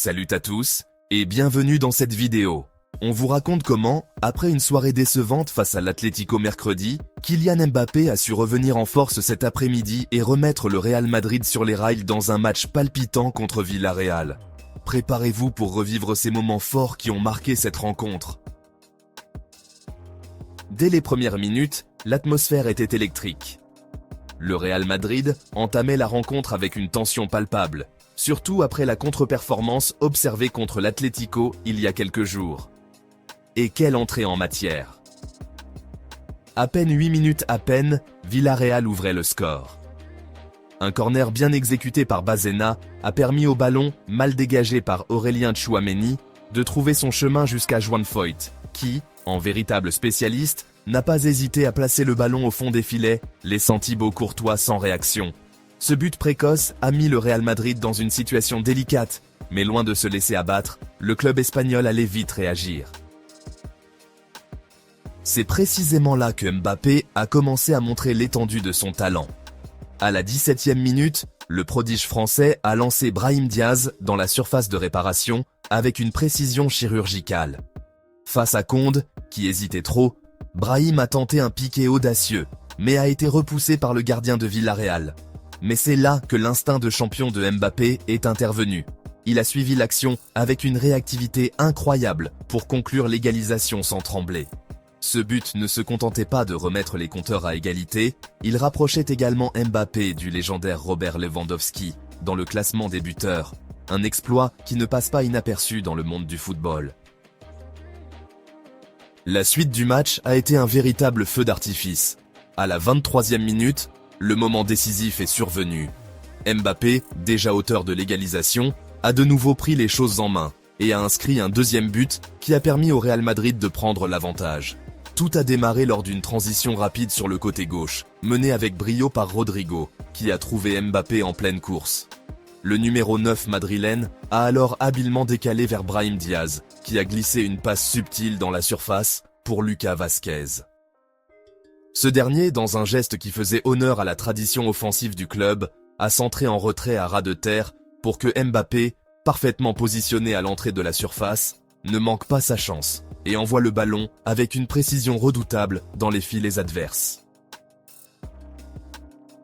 Salut à tous, et bienvenue dans cette vidéo. On vous raconte comment, après une soirée décevante face à l'Atlético mercredi, Kylian Mbappé a su revenir en force cet après-midi et remettre le Real Madrid sur les rails dans un match palpitant contre Villarreal. Préparez-vous pour revivre ces moments forts qui ont marqué cette rencontre. Dès les premières minutes, l'atmosphère était électrique. Le Real Madrid entamait la rencontre avec une tension palpable, surtout après la contre-performance observée contre l'Atlético il y a quelques jours. Et quelle entrée en matière! À peine 8 minutes Villarreal ouvrait le score. Un corner bien exécuté par Bazena a permis au ballon, mal dégagé par Aurélien Tchouaméni, de trouver son chemin jusqu'à Juan Foyth, qui, en véritable spécialiste, n'a pas hésité à placer le ballon au fond des filets, laissant Thibaut Courtois sans réaction. Ce but précoce a mis le Real Madrid dans une situation délicate, mais loin de se laisser abattre, le club espagnol allait vite réagir. C'est précisément là que Mbappé a commencé à montrer l'étendue de son talent. À la 17e minute, le prodige français a lancé Brahim Diaz dans la surface de réparation avec une précision chirurgicale. Face à Conde, qui hésitait trop, Brahim a tenté un piqué audacieux, mais a été repoussé par le gardien de Villarreal. Mais c'est là que l'instinct de champion de Mbappé est intervenu. Il a suivi l'action avec une réactivité incroyable pour conclure l'égalisation sans trembler. Ce but ne se contentait pas de remettre les compteurs à égalité, il rapprochait également Mbappé du légendaire Robert Lewandowski dans le classement des buteurs, un exploit qui ne passe pas inaperçu dans le monde du football. La suite du match a été un véritable feu d'artifice. À la 23e minute, le moment décisif est survenu. Mbappé, déjà auteur de l'égalisation, a de nouveau pris les choses en main et a inscrit un deuxième but qui a permis au Real Madrid de prendre l'avantage. Tout a démarré lors d'une transition rapide sur le côté gauche, menée avec brio par Rodrigo, qui a trouvé Mbappé en pleine course. Le numéro 9 madrilène a alors habilement décalé vers Brahim Diaz, qui a glissé une passe subtile dans la surface pour Lucas Vázquez. Ce dernier, dans un geste qui faisait honneur à la tradition offensive du club, a centré en retrait à ras de terre pour que Mbappé, parfaitement positionné à l'entrée de la surface, ne manque pas sa chance et envoie le ballon avec une précision redoutable dans les filets adverses.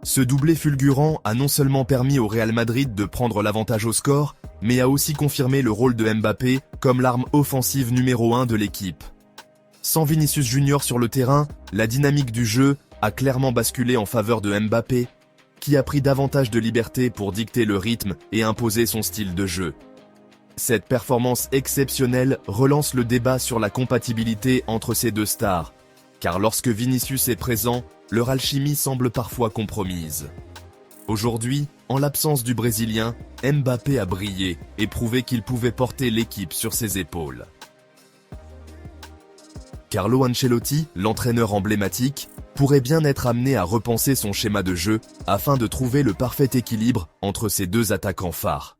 Ce doublé fulgurant a non seulement permis au Real Madrid de prendre l'avantage au score, mais a aussi confirmé le rôle de Mbappé comme l'arme offensive numéro 1 de l'équipe. Sans Vinicius Junior sur le terrain, la dynamique du jeu a clairement basculé en faveur de Mbappé, qui a pris davantage de liberté pour dicter le rythme et imposer son style de jeu. Cette performance exceptionnelle relance le débat sur la compatibilité entre ces deux stars, car lorsque Vinicius est présent, leur alchimie semble parfois compromise. Aujourd'hui, en l'absence du Brésilien, Mbappé a brillé et prouvé qu'il pouvait porter l'équipe sur ses épaules. Carlo Ancelotti, l'entraîneur emblématique, pourrait bien être amené à repenser son schéma de jeu afin de trouver le parfait équilibre entre ces deux attaquants phares.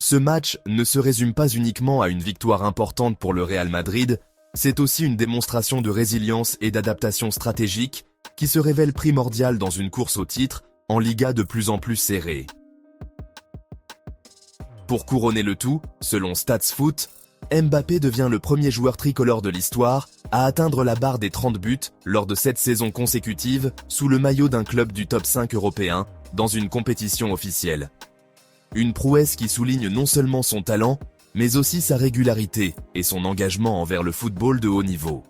Ce match ne se résume pas uniquement à une victoire importante pour le Real Madrid, c'est aussi une démonstration de résilience et d'adaptation stratégique qui se révèle primordiale dans une course au titre en Liga de plus en plus serrée. Pour couronner le tout, selon StatsFoot, Mbappé devient le premier joueur tricolore de l'histoire à atteindre la barre des 30 buts lors de 7 saisons consécutives sous le maillot d'un club du top 5 européen dans une compétition officielle. Une prouesse qui souligne non seulement son talent, mais aussi sa régularité et son engagement envers le football de haut niveau.